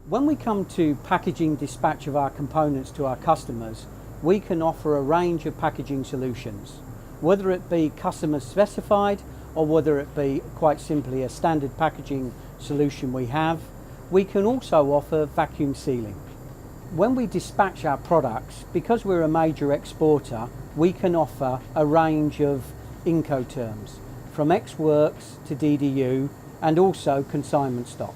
When we come to packaging dispatch of our components to our customers, we can offer a range of packaging solutions, whether it be customer specified or whether it be quite simply a standard packaging solution we have. We can also offer vacuum sealing. When we dispatch our products, because we're a major exporter, we can offer a range of Incoterms, from ex-works to DDU and also consignment stock.